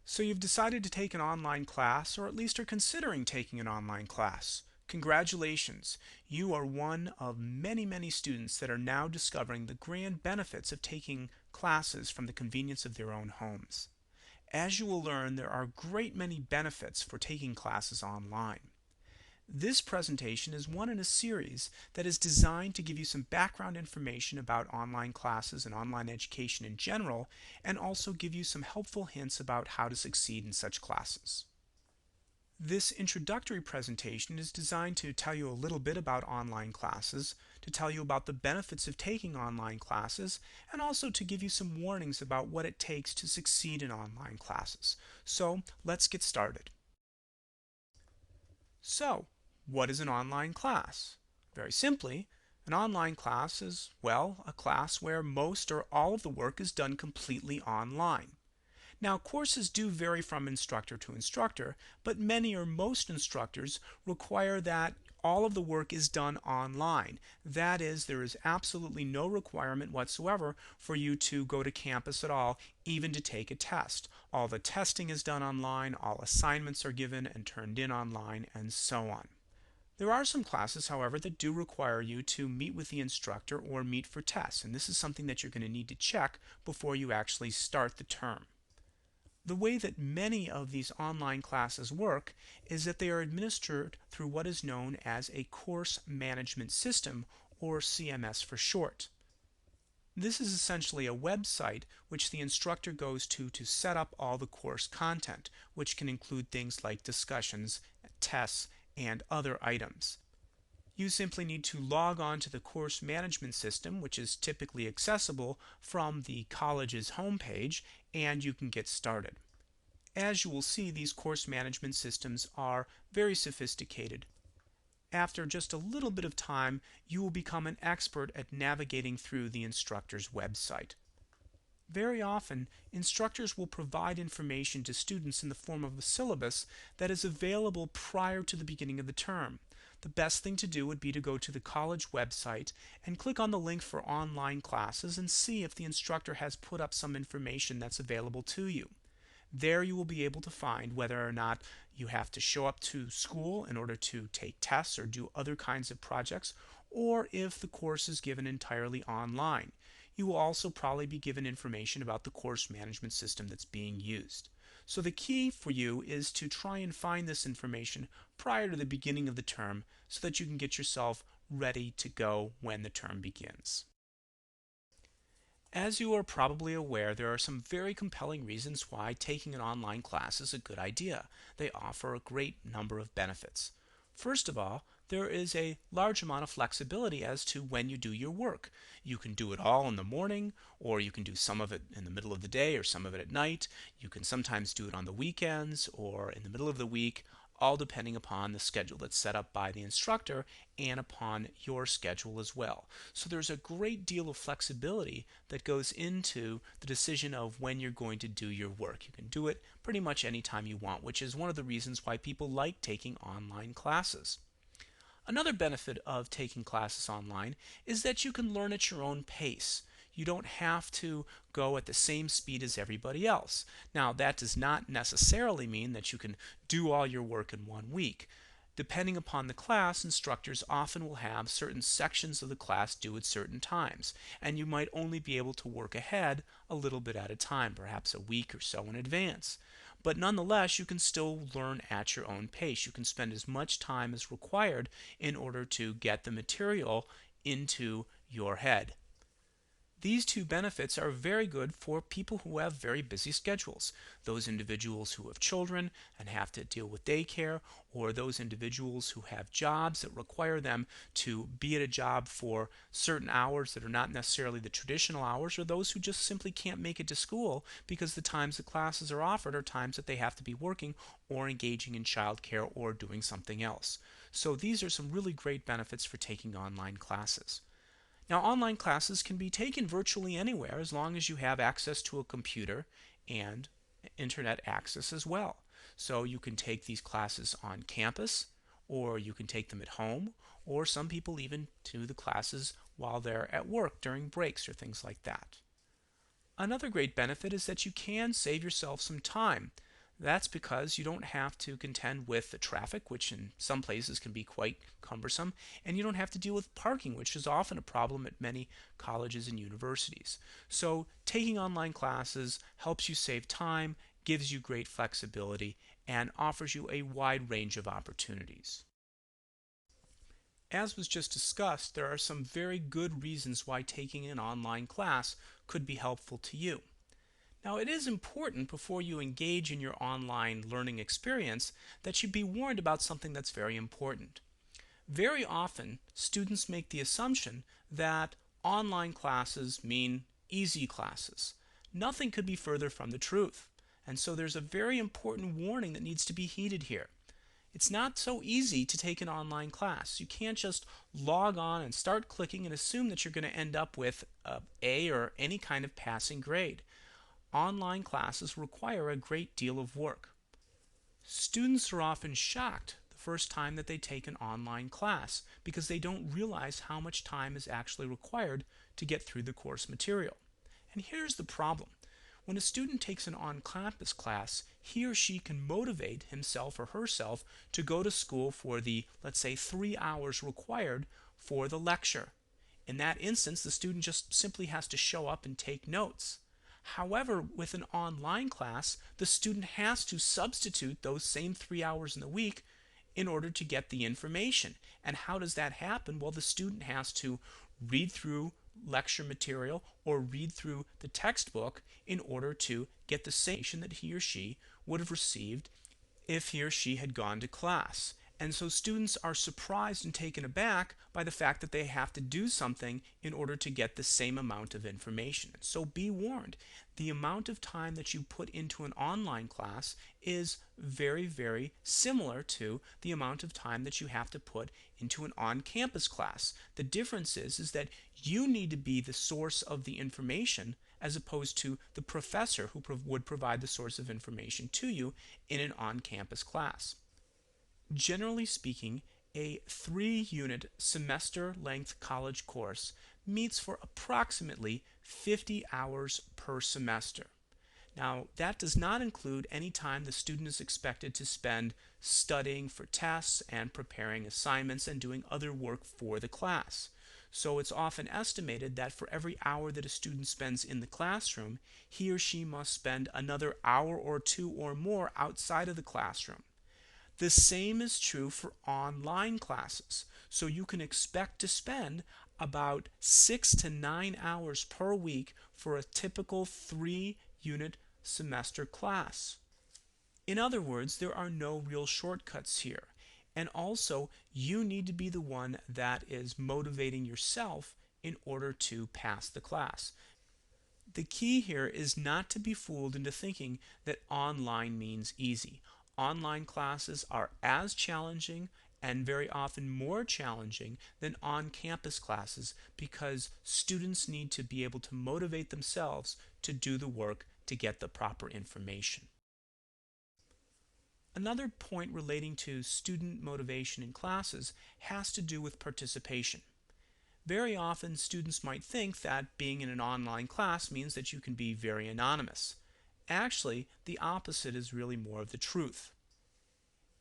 So you've decided to take an online class, or at least are considering taking an online class. Congratulations! You are one of many, many students that are now discovering the grand benefits of taking classes from the convenience of their own homes. As you will learn, there are a great many benefits for taking classes online. This presentation is one in a series that is designed to give you some background information about online classes and online education in general, and also give you some helpful hints about how to succeed in such classes. This introductory presentation is designed to tell you a little bit about online classes, to tell you about the benefits of taking online classes, and also to give you some warnings about what it takes to succeed in online classes. So let's get started. So, what is an online class? Very simply, an online class is, well, a class where most or all of the work is done completely online. Now, courses do vary from instructor to instructor, but many or most instructors require that all of the work is done online. That is, there is absolutely no requirement whatsoever for you to go to campus at all, even to take a test. All the testing is done online, all assignments are given and turned in online, and so on. There are some classes, however, that do require you to meet with the instructor or meet for tests, and this is something that you're going to need to check before you actually start the term. The way that many of these online classes work is that they are administered through what is known as a course management system, or CMS for short. This is essentially a website which the instructor goes to set up all the course content, which can include things like discussions, tests, and other items. You simply need to log on to the course management system, which is typically accessible from the college's homepage, and you can get started. As you will see, these course management systems are very sophisticated. After just a little bit of time, you will become an expert at navigating through the instructor's website. Very often, instructors will provide information to students in the form of a syllabus that is available prior to the beginning of the term. The best thing to do would be to go to the college website and click on the link for online classes and see if the instructor has put up some information that's available to you. There you will be able to find whether or not you have to show up to school in order to take tests or do other kinds of projects, or if the course is given entirely online. You will also probably be given information about the course management system that's being used. So the key for you is to try and find this information prior to the beginning of the term so that you can get yourself ready to go when the term begins. As you are probably aware, there are some very compelling reasons why taking an online class is a good idea. They offer a great number of benefits. First of all, there is a large amount of flexibility as to when you do your work. You can do it all in the morning, or you can do some of it in the middle of the day or some of it at night. You can sometimes do it on the weekends or in the middle of the week, all depending upon the schedule that's set up by the instructor and upon your schedule as well. So there's a great deal of flexibility that goes into the decision of when you're going to do your work. You can do it pretty much anytime you want, which is one of the reasons why people like taking online classes. Another benefit of taking classes online is that you can learn at your own pace. You don't have to go at the same speed as everybody else. Now, that does not necessarily mean that you can do all your work in 1 week. Depending upon the class, instructors often will have certain sections of the class due at certain times, and you might only be able to work ahead a little bit at a time, perhaps a week or so in advance. But nonetheless, you can still learn at your own pace. You can spend as much time as required in order to get the material into your head. These two benefits are very good for people who have very busy schedules. Those individuals who have children and have to deal with daycare, or those individuals who have jobs that require them to be at a job for certain hours that are not necessarily the traditional hours, or those who just simply can't make it to school because the times the classes are offered are times that they have to be working or engaging in childcare or doing something else. So these are some really great benefits for taking online classes. Now, online classes can be taken virtually anywhere as long as you have access to a computer and internet access as well. So you can take these classes on campus, or you can take them at home, or some people even do the classes while they're at work during breaks or things like that. Another great benefit is that you can save yourself some time. That's because you don't have to contend with the traffic, which in some places can be quite cumbersome, and you don't have to deal with parking, which is often a problem at many colleges and universities. So, taking online classes helps you save time, gives you great flexibility, and offers you a wide range of opportunities. As was just discussed, there are some very good reasons why taking an online class could be helpful to you. Now, it is important before you engage in your online learning experience that you be warned about something that's very important. Very often, students make the assumption that online classes mean easy classes. Nothing could be further from the truth. And so there's a very important warning that needs to be heeded here. It's not so easy to take an online class. You can't just log on and start clicking and assume that you're going to end up with a A or any kind of passing grade. Online classes require a great deal of work. Students are often shocked the first time that they take an online class because they don't realize how much time is actually required to get through the course material. And here's the problem. When a student takes an on-campus class, he or she can motivate himself or herself to go to school for the, let's say, 3 hours required for the lecture. In that instance, the student just simply has to show up and take notes. However, with an online class, the student has to substitute those same 3 hours in the week in order to get the information. And how does that happen? Well, the student has to read through lecture material or read through the textbook in order to get the same information that he or she would have received if he or she had gone to class. And so students are surprised and taken aback by the fact that they have to do something in order to get the same amount of information. So be warned, the amount of time that you put into an online class is very, very similar to the amount of time that you have to put into an on-campus class. The difference is that you need to be the source of the information as opposed to the professor who would provide the source of information to you in an on-campus class. Generally speaking, a 3-unit semester-length college course meets for approximately 50 hours per semester. Now, that does not include any time the student is expected to spend studying for tests and preparing assignments and doing other work for the class. So it's often estimated that for every hour that a student spends in the classroom, he or she must spend another hour or two or more outside of the classroom. The same is true for online classes. So you can expect to spend about 6 to 9 hours per week for a typical 3-unit semester class. In other words, there are no real shortcuts here. And also, you need to be the one that is motivating yourself in order to pass the class. The key here is not to be fooled into thinking that online means easy. Online classes are as challenging and very often more challenging than on-campus classes because students need to be able to motivate themselves to do the work to get the proper information. Another point relating to student motivation in classes has to do with participation. Very often, students might think that being in an online class means that you can be very anonymous. Actually, the opposite is really more of the truth.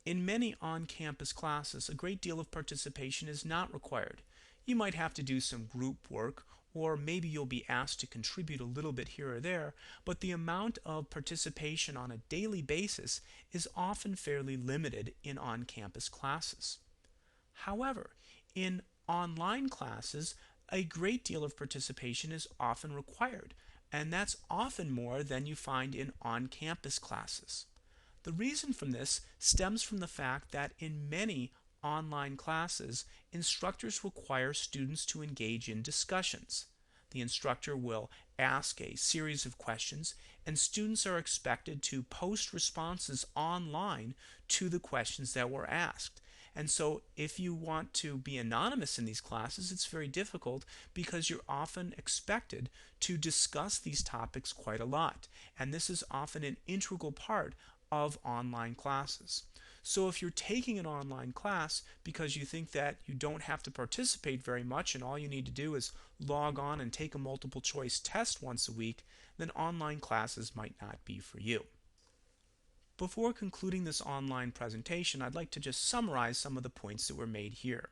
In many on-campus classes, a great deal of participation is not required. You might have to do some group work, or maybe you'll be asked to contribute a little bit here or there, but the amount of participation on a daily basis is often fairly limited in on-campus classes. However, in online classes, a great deal of participation is often required, and that's often more than you find in on-campus classes. The reason for this stems from the fact that in many online classes, instructors require students to engage in discussions. The instructor will ask a series of questions, and students are expected to post responses online to the questions that were asked. And so, if you want to be anonymous in these classes, it's very difficult because you're often expected to discuss these topics quite a lot. And this is often an integral part of online classes. So if you're taking an online class because you think that you don't have to participate very much and all you need to do is log on and take a multiple choice test once a week, then online classes might not be for you. Before concluding this online presentation, I'd like to just summarize some of the points that were made here.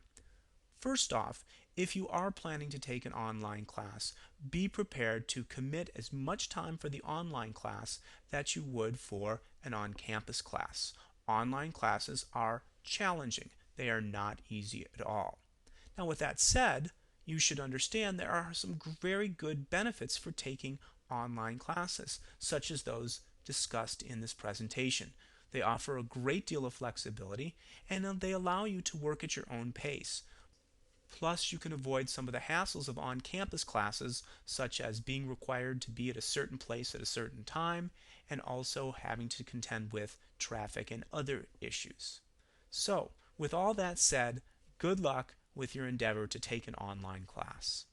First off, if you are planning to take an online class, be prepared to commit as much time for the online class that you would for an on-campus class. Online classes are challenging. They are not easy at all. Now, with that said, you should understand there are some very good benefits for taking online classes, such as those discussed in this presentation. They offer a great deal of flexibility and they allow you to work at your own pace. Plus, you can avoid some of the hassles of on campus classes, such as being required to be at a certain place at a certain time, and also having to contend with traffic and other issues. So, with all that said, good luck with your endeavor to take an online class.